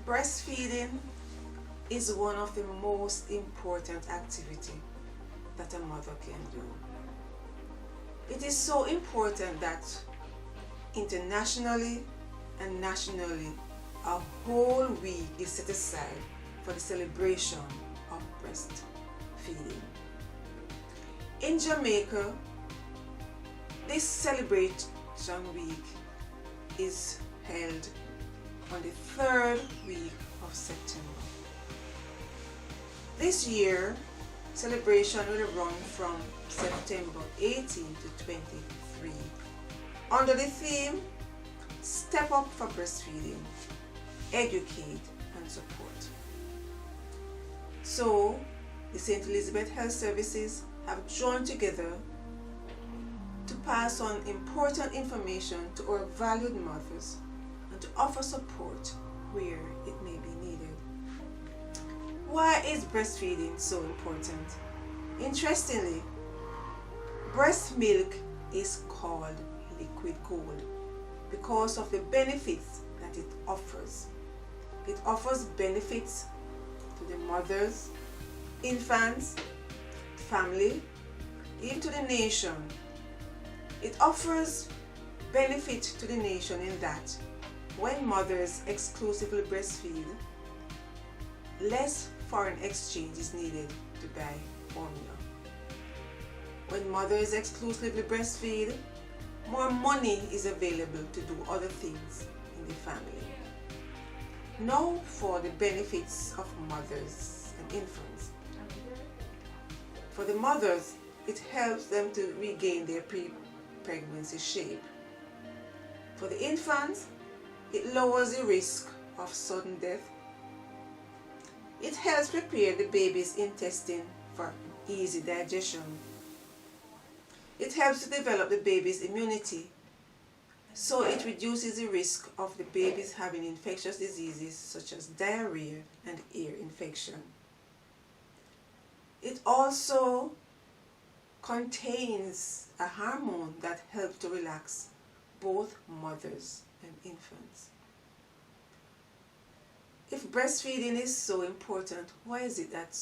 Breastfeeding is one of the most important activities that a mother can do. It is so important that internationally and nationally a whole week is set aside for the celebration of breastfeeding. In Jamaica, this celebration week is held on the third week of September. This year, celebration will run from September 18 to 23 under the theme Step Up for Breastfeeding, Educate and Support. So, the St. Elizabeth Health Services have joined together to pass on important information to our valued mothers and to offer support where it may be needed. Why is breastfeeding so important? Interestingly, breast milk is called liquid gold because of the benefits that it offers. It offers benefits to the mothers, infants, family, even to the nation. It offers benefit to the nation in that when mothers exclusively breastfeed, less foreign exchange is needed to buy formula. When mothers exclusively breastfeed, more money is available to do other things in the family. Now for the benefits of mothers and infants. For the mothers, it helps them to regain their pre-pregnancy shape. For the infants, it lowers the risk of sudden death. It helps prepare the baby's intestine for easy digestion. It helps to develop the baby's immunity, so it reduces the risk of the babies having infectious diseases such as diarrhea and ear infection. It also contains a hormone that helps to relax both mothers and infants. If breastfeeding is so important, why is it that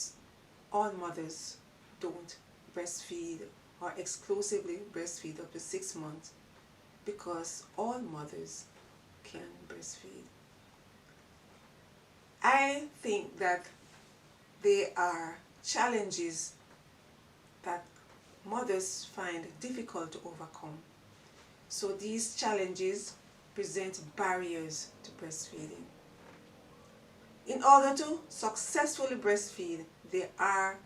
all mothers don't breastfeed or exclusively breastfeed up to 6 months? Because all mothers can breastfeed. I think that there are challenges that mothers find difficult to overcome. So these challenges present barriers to breastfeeding. In order to successfully breastfeed, there are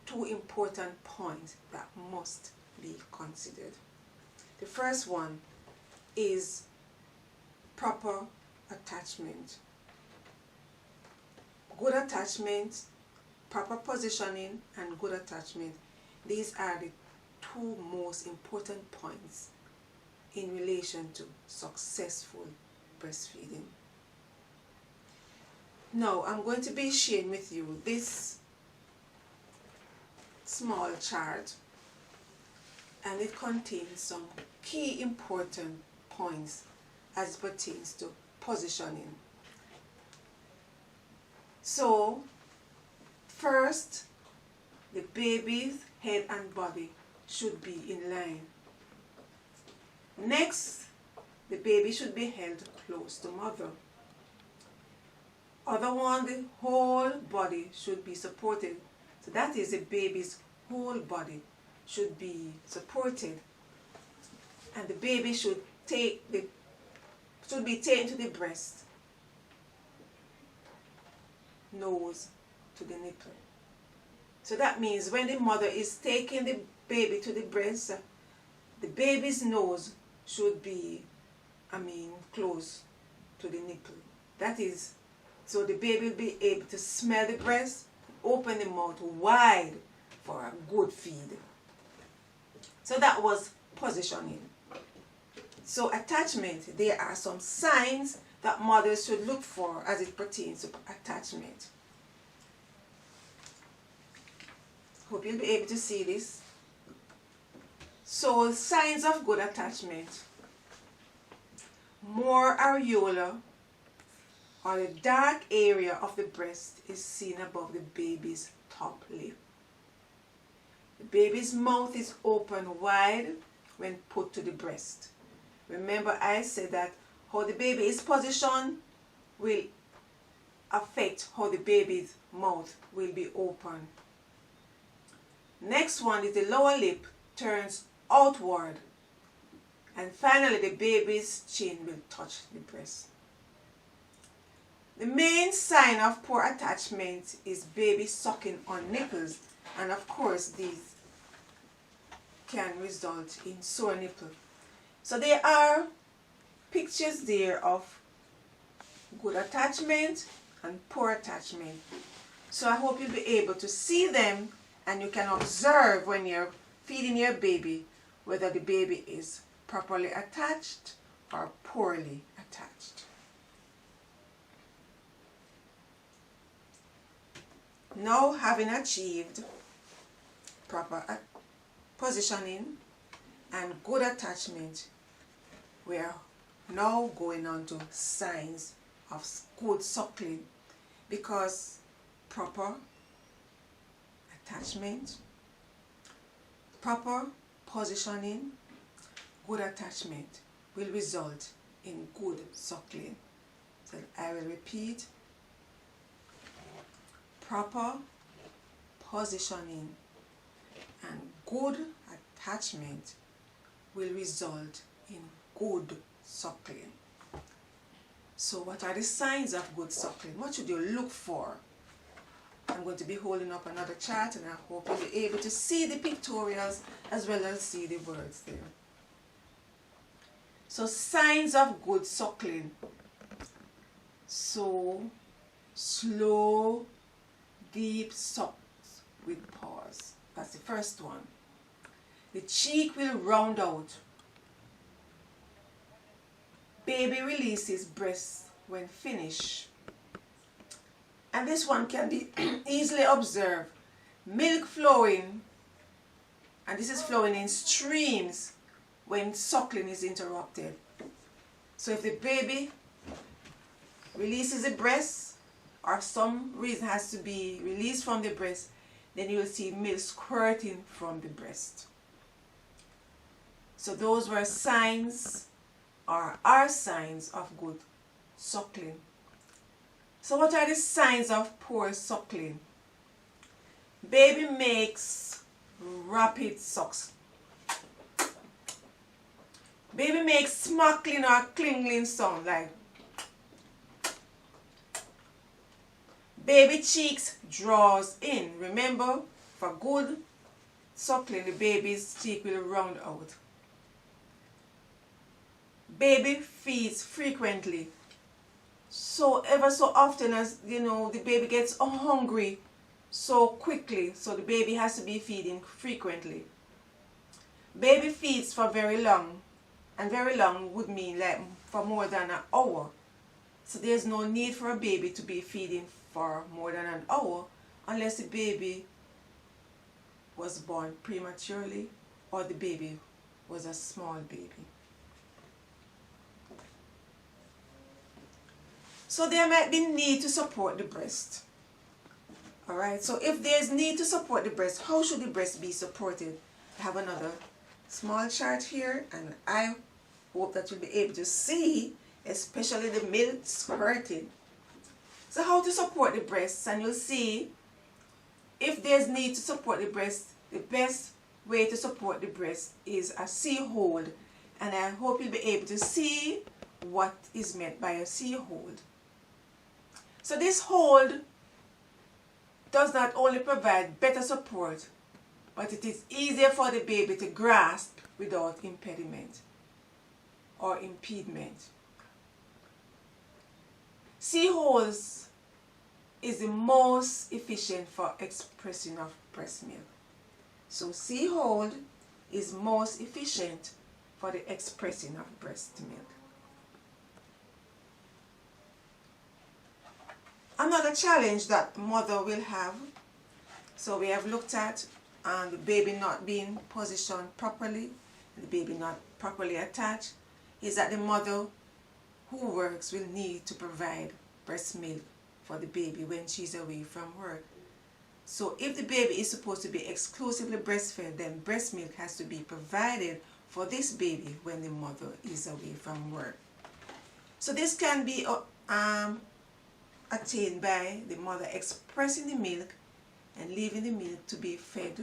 2 important points that must be considered. The first one is proper attachment. Good attachment, proper positioning, and good attachment. These are the 2 most important points in relation to successful breastfeeding. Now, I'm going to be sharing with you this small chart, and it contains some key important points as it pertains to positioning. So, first, the baby's head and body should be in line. Next, the baby should be held close to mother. Other one, the whole body should be supported. So that is, the baby's whole body should be supported, and the baby should be taken to the breast, nose to the nipple. So that means when the mother is taking the baby to the breast, the baby's nose should be, close to the nipple. That is, so the baby will be able to smell the breast, open the mouth wide for a good feed. So that was positioning. So attachment, there are some signs that mothers should look for as it pertains to attachment. Hope you'll be able to see this. So signs of good attachment: more areola or the dark area of the breast is seen above the baby's top lip. The baby's mouth is open wide when put to the breast. Remember, I said that how the baby is positioned will affect how the baby's mouth will be open. Next one is the lower lip turns outward. And finally, the baby's chin will touch the breast. The main sign of poor attachment is baby sucking on nipples, and of course these can result in sore nipple. So there are pictures there of good attachment and poor attachment. So I hope you'll be able to see them, and you can observe when you're feeding your baby whether the baby is properly attached or poorly attached. Now, having achieved proper positioning and good attachment, we are now going on to signs of good suckling, because proper attachment, proper positioning, good attachment will result in good suckling. So I will repeat: proper positioning and good attachment will result in good suckling. So what are the signs of good suckling? What should you look for? I'm going to be holding up another chart, and I hope you'll be able to see the pictorials as well as see the words there. So signs of good suckling. So slow, deep sucks with pause. That's the first one. The cheek will round out. Baby releases breast when finished. And this one can be easily observed. Milk flowing, and this is flowing in streams when suckling is interrupted. So if the baby releases the breast, or some reason has to be released from the breast, then you will see milk squirting from the breast. So those were signs, or are signs, of good suckling. So what are the signs of poor suckling? Baby makes rapid sucks. Baby makes smuggling or clinging sound, like baby cheeks draws in. Remember, for good suckling, the baby's cheek will round out. Baby feeds frequently. So ever so often, as you know, the baby gets hungry so quickly, so the baby has to be feeding frequently. Baby feeds for very long, and very long would mean like for more than an hour. So there's no need for a baby to be feeding for more than an hour unless the baby was born prematurely or the baby was a small baby. So there might be need to support the breast. Alright, so if there's need to support the breast, how should the breast be supported? I have another small chart here, and I hope that you'll be able to see, especially the milk squirting. So how to support the breasts, and you'll see if there's need to support the breast, the best way to support the breast is a C-hold, and I hope you'll be able to see what is meant by a C-hold. So this hold does not only provide better support, but it is easier for the baby to grasp without impediment or impediment. C-holds is the most efficient for expressing of breast milk. So C-hold is most efficient for the expressing of breast milk. Another challenge that mother will have, so we have looked at the baby not being positioned properly, the baby not properly attached, is that the mother who works will need to provide breast milk for the baby when she's away from work. So if the baby is supposed to be exclusively breastfed, then breast milk has to be provided for this baby when the mother is away from work. So this can be attained by the mother expressing the milk and leaving the milk to be fed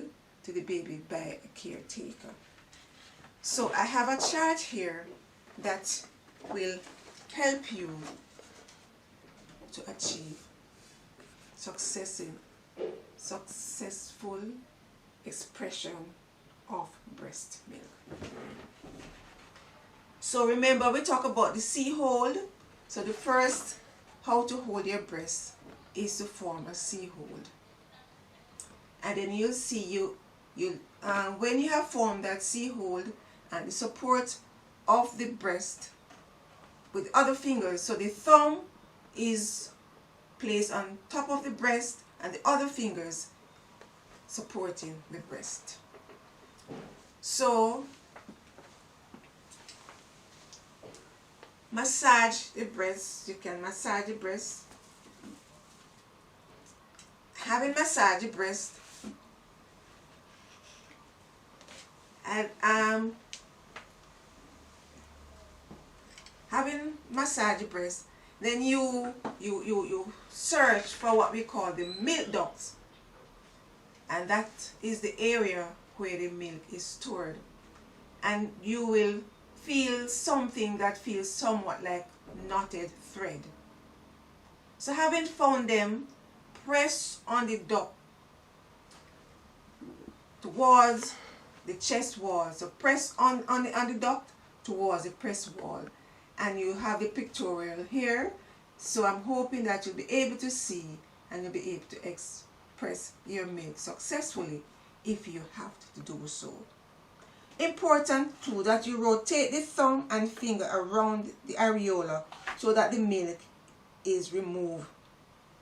to the baby by a caretaker. So I have a chart here that will help you to achieve successful expression of breast milk. So remember, we talk about the C hold. So the first how to hold your breast is to form a C hold. And then you'll see when you have formed that C hold and the support of the breast with other fingers, so the thumb is placed on top of the breast and the other fingers supporting the breast. So massage the breast. You can massage the breast. Having massaged the breast and having massaged the breast, then you search for what we call the milk ducts, and that is the area where the milk is stored, and you will feel something that feels somewhat like knotted thread. So having found them, press on the duct towards the chest wall. So press on the duct towards the breast wall, and you have the pictorial here. So I'm hoping that you'll be able to see and you'll be able to express your milk successfully if you have to do so. Important too that you rotate the thumb and finger around the areola so that the milk is removed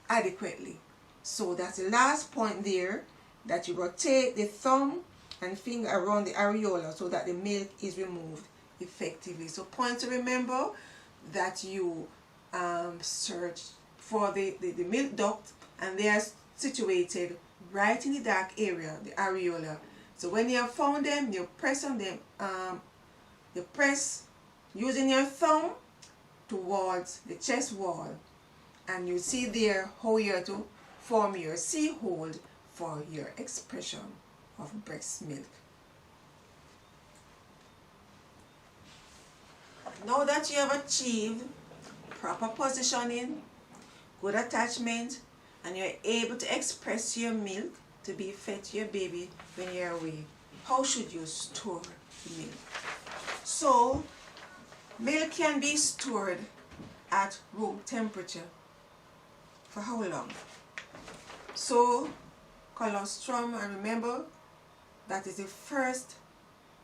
adequately. So that's the last point there, that you rotate the thumb and finger around the areola so that the milk is removed effectively. So point to remember that you search for the milk duct, and they are situated right in the dark area, the areola. So when you have found them, you press on them, you press using your thumb towards the chest wall, and you see there how you are to form your C hold for your expression of breast milk. Now that you have achieved proper positioning, good attachment, and you're able to express your milk to be fed to your baby when you're away, how should you store the milk? So, milk can be stored at room temperature. For how long? So, colostrum, and remember, that is the first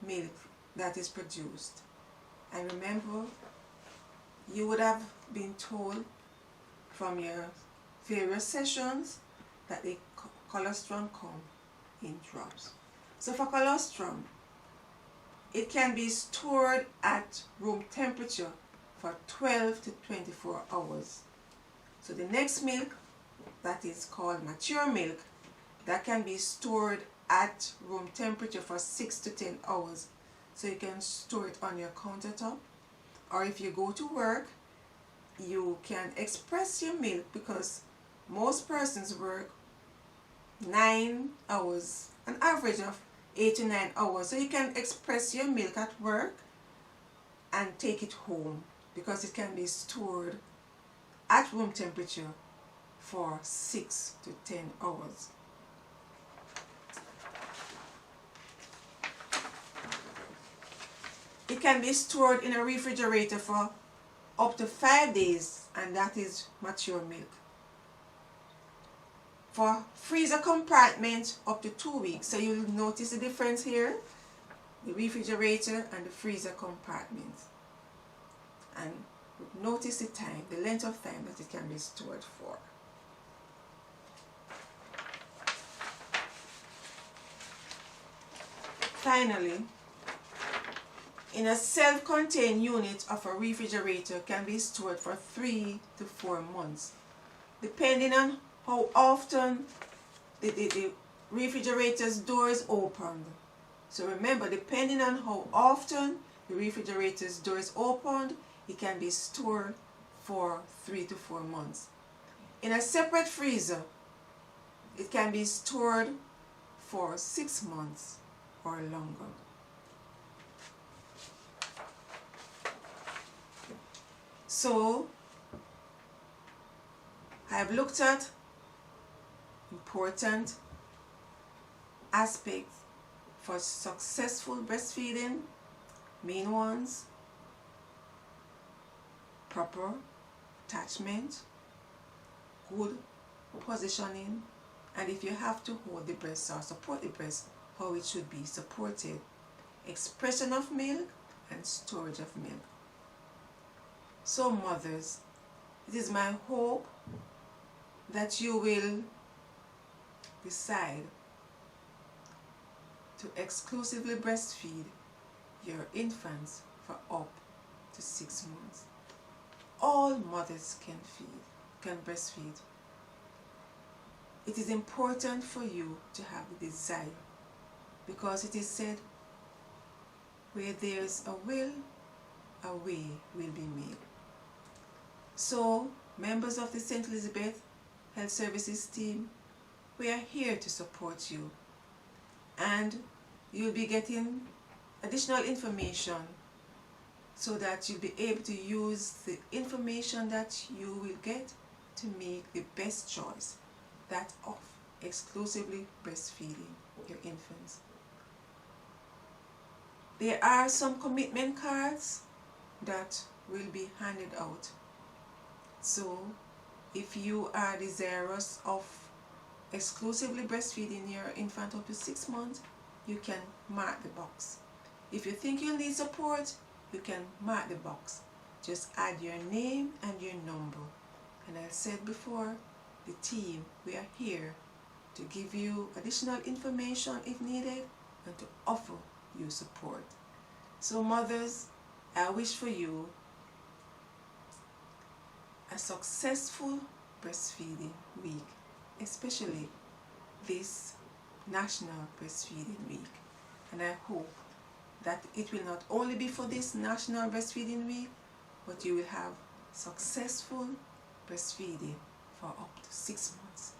milk that is produced. And remember, you would have been told from your various sessions that the colostrum come in drops. So for colostrum, it can be stored at room temperature for 12 to 24 hours. So the next milk, that is called mature milk, that can be stored at room temperature for 6 to 10 hours. So you can store it on your countertop, or if you go to work, you can express your milk, because most persons work 9 hours, an average of 8 to 9 hours. So you can express your milk at work and take it home, because it can be stored at room temperature for 6 to 10 hours. It can be stored in a refrigerator for up to 5 days, and that is mature milk. For freezer compartment, up to 2 weeks. So you'll notice the difference here, the refrigerator and the freezer compartment. And notice the time, the length of time that it can be stored for. Finally, in a self-contained unit of a refrigerator can be stored for 3 to 4 months, depending on how often the refrigerator's door is opened. So remember, depending on how often the refrigerator's door is opened, it can be stored for 3 to 4 months. In a separate freezer, it can be stored for 6 months or longer. So, I have looked at important aspects for successful breastfeeding. Main ones: proper attachment, good positioning, and if you have to hold the breast or support the breast, how it should be supported, expression of milk, and storage of milk. So mothers, it is my hope that you will decide to exclusively breastfeed your infants for up to 6 months. All mothers can breastfeed. It is important for you to have the desire, because it is said, where there is a will, a way will be made. So, members of the St. Elizabeth Health Services team, we are here to support you, and you'll be getting additional information so that you'll be able to use the information that you will get to make the best choice, that of exclusively breastfeeding your infants. There are some commitment cards that will be handed out. So if you are desirous of exclusively breastfeeding your infant up to 6 months, you can mark the box. If you think you'll need support, you can mark the box. Just add your name and your number. And I said before, the team, we are here to give you additional information if needed and to offer you support. So mothers, I wish for you a successful breastfeeding week, especially this National Breastfeeding Week. And I hope that it will not only be for this National Breastfeeding Week, but you will have successful breastfeeding for up to 6 months.